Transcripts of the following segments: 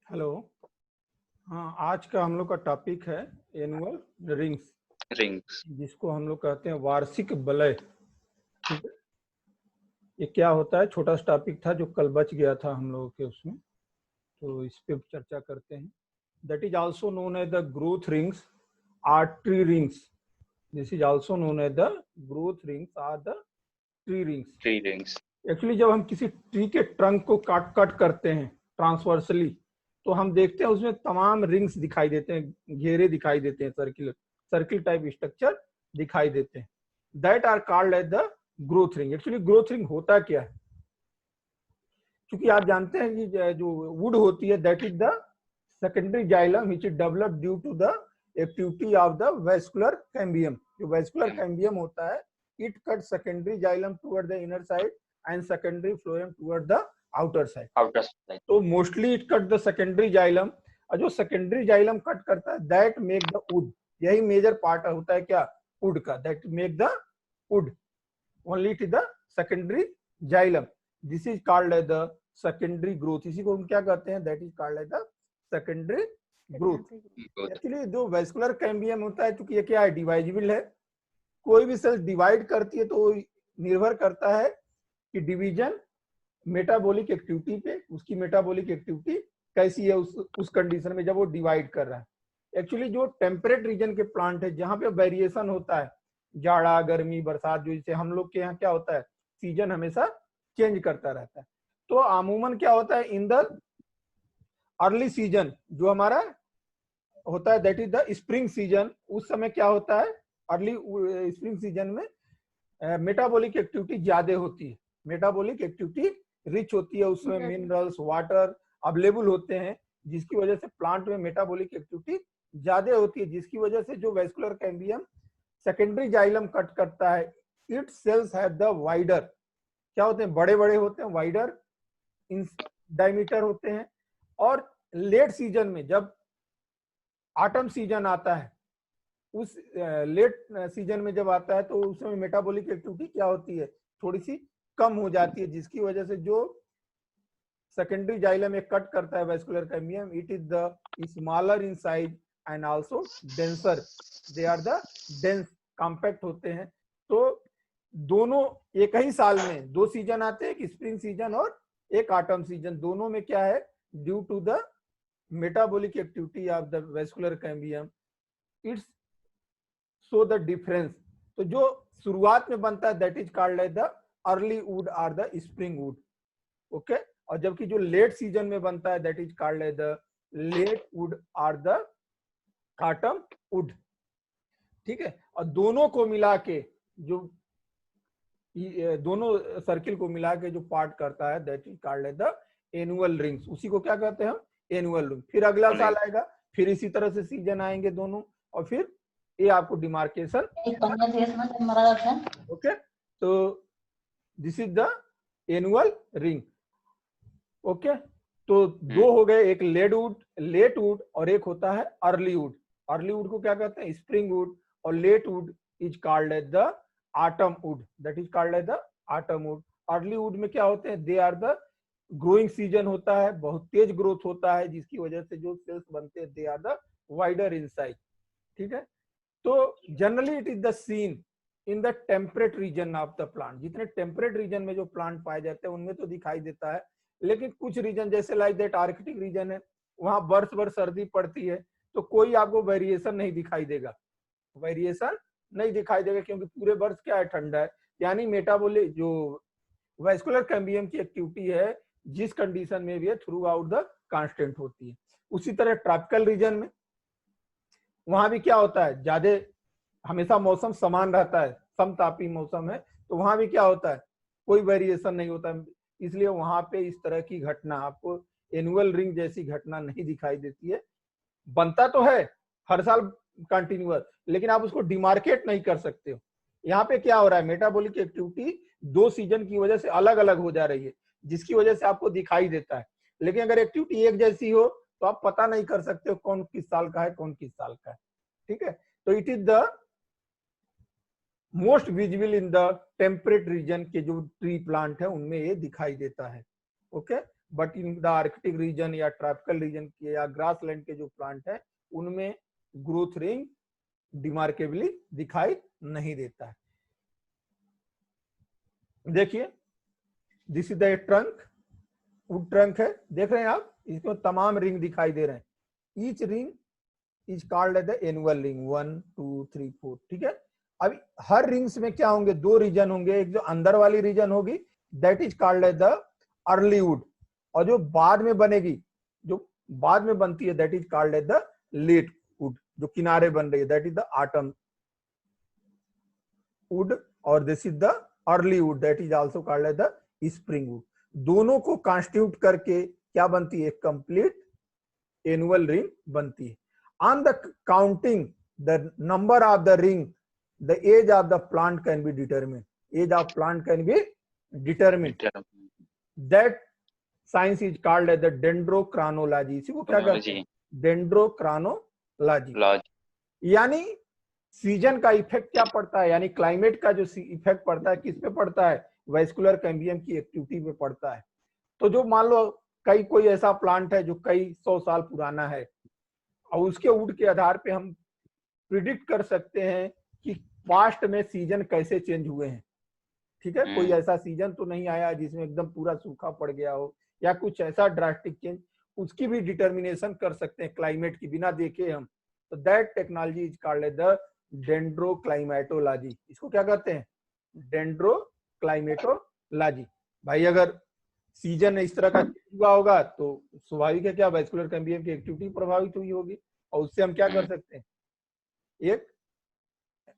Hello. हाँ, आज का हम लोग का टॉपिक है एनुअल रिंग्स, रिंग्स। जिसको हम लोग कहते हैं वार्षिक वलय। ठीक है, ये क्या होता है? छोटा सा टॉपिक था जो कल बच गया था हम लोगों के उसमें, तो इस पे चर्चा करते हैं। That is also known as the growth rings or tree rings. This is also known as the growth rings or the tree rings. Tree rings. Actually जब हम किसी ट्री के ट्रंक को कट करते हैं ट्रांसवर्सली, तो हम देखते हैं उसमें तमाम रिंग्स दिखाई देते हैं, घेरे दिखाई देते हैं, सर्किल टाइप स्ट्रक्चर दिखाई देते हैं। That are called as the growth ring. Actually growth ring होता क्या है? क्योंकि आप जानते हैं कि जो वुड होती है that is the secondary xylem which is developed due to the activity of the vascular cambium. जो वेस्कुलर कैम्बियम होता है, it cut secondary xylem toward the inner side and secondary phloem toward the outer side. Outer side. तो mostly it cut the secondary xylem, और जो secondary xylem cut करता है that make the wood. यही major part होता है क्या? Wood का। That make the wood only to the secondary xylem. This is called as the secondary growth. इसी को हम क्या कहते हैं? That is called as the secondary growth. Actually जो वेस्कुलर कैम्बियम होता है, क्योंकि ये क्या है? डिवाइजिबल है। कोई भी सेल डिवाइड करती है तो निर्भर करता है कि डिवीजन मेटाबॉलिक एक्टिविटी पे, उसकी मेटाबॉलिक एक्टिविटी कैसी है उस कंडीशन में जब वो डिवाइड कर रहा है। एक्चुअली जो टेम्परेट रीजन के प्लांट है जहां पे वेरिएशन होता है, जाड़ा गर्मी बरसात, जो जैसे हम लोग के यहाँ क्या होता है, सीजन हमेशा चेंज करता रहता है। तो अमूमन क्या होता है, इन द अर्ली सीजन जो हमारा होता है that is the spring season, उस समय क्या होता है, अर्ली स्प्रिंग सीजन में मेटाबॉलिक एक्टिविटी ज्यादा होती है, मेटाबॉलिक एक्टिविटी रिच होती है, उसमें मिनरल्स वाटर अवेलेबल होते हैं, जिसकी वजह से प्लांट में मेटाबॉलिक एक्टिविटी ज्यादा होती है, जिसकी वजह से जो vascular cambium secondary xylem cut करता है, it cells have the wider, क्या होते हैं, बड़े बड़े होते हैं, वाइडर इन डायमीटर होते हैं। और लेट सीजन में जब ऑटम सीजन आता है, उस लेट सीजन में जब आता है तो उसमें मेटाबॉलिक एक्टिविटी क्या होती है, थोड़ी सी कम हो जाती है, जिसकी वजह से जो सेकेंडरी जाइलम में कट करता है vascular cambium, it is the smaller in size and also denser. They are the dense, compact होते हैं। तो दोनों एक ही साल में दो सीजन आते हैं, एक स्प्रिंग सीजन और एक ऑटम सीजन, दोनों में क्या है, due to the metabolic activity of the vascular cambium it's so the difference. तो जो शुरुआत में बनता है that is called as the early wood और द स्प्रिंग वुड। ओके, और जबकि जो लेट सीजन में बनता है that is called as the late wood और द ऑटम वुड। ठीक है, और दोनों को मिला के जो दोनों सर्किल को मिला के जो पार्ट करता है that is called as the annual rings. उसी को क्या कहते हैं हम? Annual ring. फिर अगला साल आएगा, फिर इसी तरह से सीजन आएंगे दोनों, और फिर ये आपको डिमार्केशन। ओके, तो this is the annual ring. Okay, तो दो हो गए, एक लेट वुड और एक होता है अर्ली वुड। अर्ली वुड को क्या कहते हैं? Spring wood. और late wood is called as the autumn wood, that is called as the autumn wood. Early wood में क्या होते हैं? They are the growing season होता है, बहुत तेज ग्रोथ होता है, जिसकी वजह से जो सेल्स बनते हैं they are the wider in size. ठीक है, तो generally it is the seen in the temperate region of the plant. जितने टेम्परेट रीजन में जो प्लांट पाए जाते हैं उनमें तो दिखाई देता है, लेकिन कुछ रीजन जैसे लाइक दैट आर्कटिक रीजन है, वहां बर्फ भर सर्दी पड़ती है, तो कोई आपको वेरिएशन नहीं दिखाई देगा, वेरिएशन नहीं दिखाई देगा, क्योंकि पूरे वर्ष क्या है, ठंडा है। यानी मेटाबॉलिक जो वेस्कुलर कैम्बियम की एक्टिविटी है जिस कंडीशन में भी है थ्रू आउट द कांस्टेंट होती है। उसी तरह ट्रॉपिकल रीजन में वहां भी क्या होता है, ज्यादा हमेशा मौसम समान रहता है, समतापी मौसम है, तो वहां भी क्या होता है, कोई वेरिएशन नहीं होता है। इसलिए वहां पे इस तरह की घटना आपको एनुअल रिंग जैसी घटना नहीं दिखाई देती है। बनता तो है हर साल कंटिन्यूअस, लेकिन आप उसको डिमार्केट नहीं कर सकते हो। यहाँ पे क्या हो रहा है, मेटाबॉलिक एक्टिविटी दो सीजन की वजह से अलग अलग हो जा रही है, जिसकी वजह से आपको दिखाई देता है। लेकिन अगर एक्टिविटी एक जैसी हो तो आप पता नहीं कर सकते हो कौन किस साल का है, कौन किस साल का है। ठीक है, तो it is the most visible in the temperate reason के जो ट्री प्लांट है उनमें ये दिखाई देता है। Okay, but in the Arctic region या ट्रॉपिकल रीजन के या ग्रासलैंड के जो प्लांट है उनमें ग्रोथ रिंग डिमार्केबली दिखाई नहीं देता है। देखिए this is the trunk, would trunk है, देख रहे हैं आप, इसमें तमाम रिंग दिखाई दे रहे हैं। Each ring is called the annual ring 1 2 3 4, ठीक है। अब हर रिंग्स में क्या होंगे, दो रीजन होंगे, एक जो अंदर वाली रीजन होगी that is called the early wood, और जो बाद में बनेगी, जो बाद में बनती है that is called the late wood, जो किनारे बन रही है that is the autumn wood, और this is the early wood that is also called the spring wood. दोनों को कॉन्स्टिट्यूट करके क्या बनती है, कंप्लीट एनुअल रिंग बनती है। On the counting the number of the ring the age of the plant can be determined, age of plant can be determined, that science is called as the dendrochronology। इसी को क्या कहते हैं, डेंड्रोक्रानोलॉजी। यानी season का effect क्या पड़ता है, यानी क्लाइमेट का जो इफेक्ट पड़ता है किस पे पड़ता है, वेस्कुलर कैम्बियम की एक्टिविटी पे पड़ता है। तो जो मान लो कोई ऐसा प्लांट है जो कई 100 साल पुराना है और उसके वुड के आधार पे हम प्रिडिक्ट कर सकते हैं कि पास्ट में सीजन कैसे चेंज हुए हैं, ठीक है। कोई ऐसा सीजन तो नहीं आया जिसमें एकदम पूरा सूखा पड़ गया हो या कुछ ऐसा ड्रास्टिक चेंज, उसकी भी डिटर्मिनेशन कर सकते हैं क्लाइमेट की बिना देखे हम। तो that technology is called the dendroclimatology. इसको क्या कहते हैं, डेंड्रोक्लाइमेटोलॉजी। भाई अगर सीजन इस तरह का हुआ होगा तो स्वाभाविक है क्या, वेस्कुलर कैम्बियम की एक्टिविटी प्रभावित हुई होगी, और उससे हम क्या कर सकते हैं, एक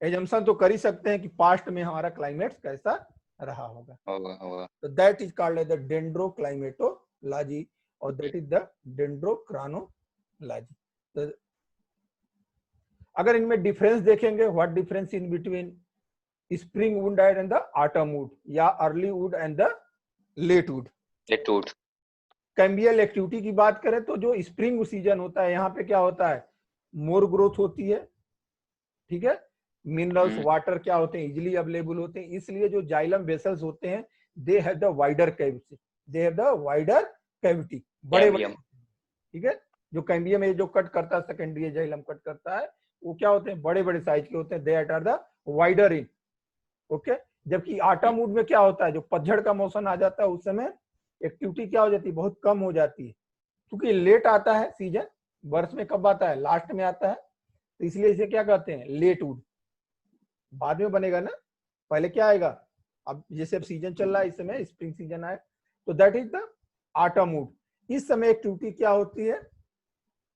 एजम्पशन तो कर ही सकते हैं कि पास्ट में हमारा क्लाइमेट कैसा रहा होगा। तो दैट इज कॉल्ड द डेंड्रोक्लाइमेटोलॉजी और दैट इज द डेंड्रोक्रानोलॉजी। तो अगर इनमें डिफरेंस देखेंगे, what difference in between spring wood and the autumn wood या early wood and the late wood. Cambial activity की बात करें तो जो स्प्रिंग सीजन होता है यहाँ पे क्या होता है, मोर ग्रोथ होती है, ठीक है। मिनरल्स वाटर क्या होते हैं, इजिली अवेलेबल होते हैं, इसलिए जो जाइलम वेसल्स होते हैं they have the wider cavity, they have the wider cavity, बड़े बड़े, ठीक है। जो कैम्बियम है जो कट करता है, सेकेंडरी जाइलम कट करता है, वो क्या होते हैं, बड़े बड़े साइज के होते हैं, they are the wider in, okay. जबकि ऑटम वुड में क्या होता है, जो पतझड़ का मौसम आ जाता है उस समय एक्टिविटी क्या हो जाती है, बहुत कम हो जाती है, क्योंकि लेट आता है सीजन, वर्ष में कब आता है, लास्ट में आता है, तो इसलिए इसे क्या कहते हैं, लेट वुड। बाद में बनेगा ना, पहले क्या आएगा, अब जैसे अब सीजन चल रहा है इस समय स्प्रिंग सीजन आए, तो that is the autumn would. इस समय एक्टिविटी क्या होती है,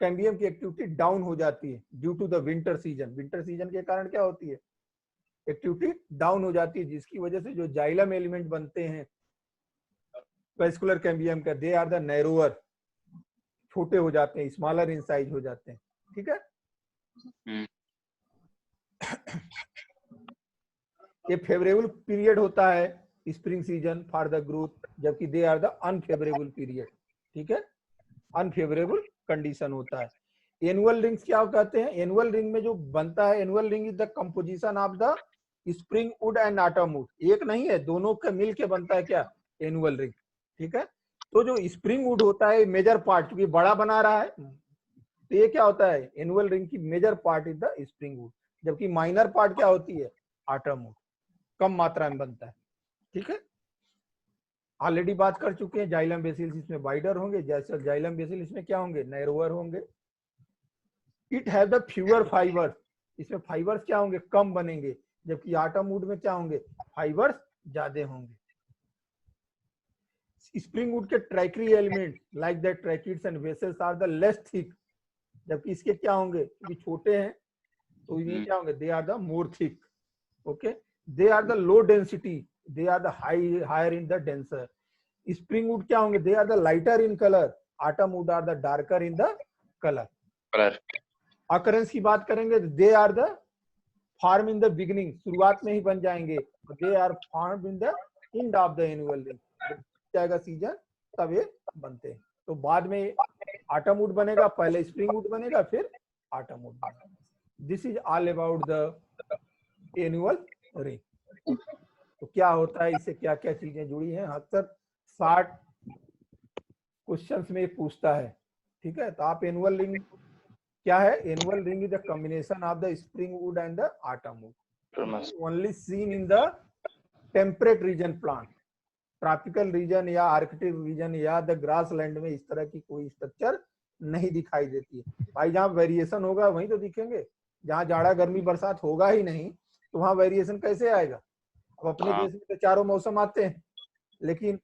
कैम्बियम की एक्टिविटी डाउन हो जाती है due to the winter season. Winter season के कारण क्या होती है, एक्टिविटी डाउन हो जाती है, जिसकी वजह से जो जाइलम एलिमेंट बनते हैं वेस्कुलर कैम्बियम का, दे आर द नैरोअर, छोटे हो जाते हैं, स्मॉलर इन साइज हो जाते हैं, ठीक है। ये फेवरेबल पीरियड होता है spring season for the growth, जबकि they are the unfavourable period, ठीक है, अनफेवरेबल कंडीशन होता है। एनुअल रिंग्स क्या कहते हैं, एनुअल रिंग में जो बनता है, annual ring is the composition of the spring wood and autumn would, एक नहीं है, दोनों का मिल के बनता है क्या, एनुअल रिंग, ठीक है। तो जो स्प्रिंग वुड होता है मेजर पार्ट, क्योंकि बड़ा बना रहा है, तो ये क्या होता है, एनुअल रिंग की major part is the spring wood, जबकि माइनर पार्ट क्या होती है, ऑटम वुड, कम मात्रा में बनता है, ठीक है। ऑलरेडी बात कर चुके हैं, जाइलम बेसिल्स इसमें वाइडर होंगे, जैसे जाइलम बेसिल इसमें क्या होंगे, नैरोअर होंगे। It have the fewer fibres, इसमें फाइबर्स क्या होंगे, कम बनेंगे, जबकि ऑटम वुड में क्या होंगे, फाइबर्स ज्यादा होंगे। स्प्रिंग वुड के tracheary element like the tracheids and vessels are the less thick, जबकि इसके क्या होंगे, क्योंकि छोटे हैं तो ये क्या होंगे, they are the more thick, okay. They are the low density, they are the higher in the denser. Spring wood क्या होंगे, they are the lighter in colour, autumn wood are the darker in the colour. Occurrence की बात करेंगे, they are the form in the beginning, शुरुआत में ही बन जाएंगे, they are form in the end of the annual ring, जाएगा season तब ये बनते हैं। तो बाद में ऑटम वुड बनेगा, पहले स्प्रिंग वुड बनेगा, फिर ऑटम वुड बनेगा। This is all about the annual ring. तो क्या होता है, इससे क्या क्या चीजें जुड़ी हैं, अक्सर 60 क्वेश्चंस में पूछता है, ठीक है। तो आप एनुअल रिंग क्या है, annual ring is the combination of the spring wood and the autumn would, only seen in the temperate reason plant. Tropical region या आर्कटिक रीजन या द ग्रास लैंड में इस तरह की कोई स्ट्रक्चर नहीं दिखाई देती है भाई। जहाँ वेरिएशन होगा वहीं तो दिखेंगे, जहाँ जाड़ा गर्मी बरसात होगा ही नहीं तो वहाँ वेरिएशन कैसे आएगा। अब अपने देश में तो चारों मौसम आते हैं, लेकिन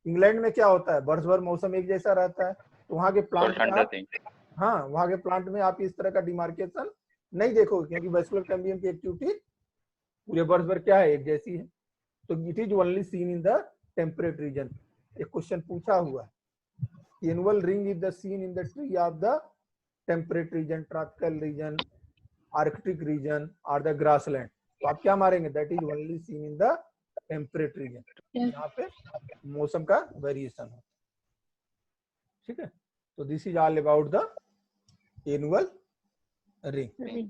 इंग्लैंड में क्या होता है, वर्ष भर मौसम एक जैसा रहता है। तो वहाँ के प्लांट में आप, हाँ वहाँ के प्लांट में आप इस तरह का डिमार्केशन नहीं देखोगे, क्योंकि वेस्कुलर कैम्बियम की एक्टिविटी पूरे वर्ष भर क्या है, एक जैसी है। तो it is only seen in the temperate reason. एक क्वेश्चन पूछा हुआ है, annual ring is the seen in the tree of the temperate reason, tropical region, Arctic region और द ग्रासलैंड। तो आप क्या मारेंगे, that is only seen in the temperate reason, यहाँ पे मौसम का वेरिएशन हो, ठीक है। तो this is all about the annual ring.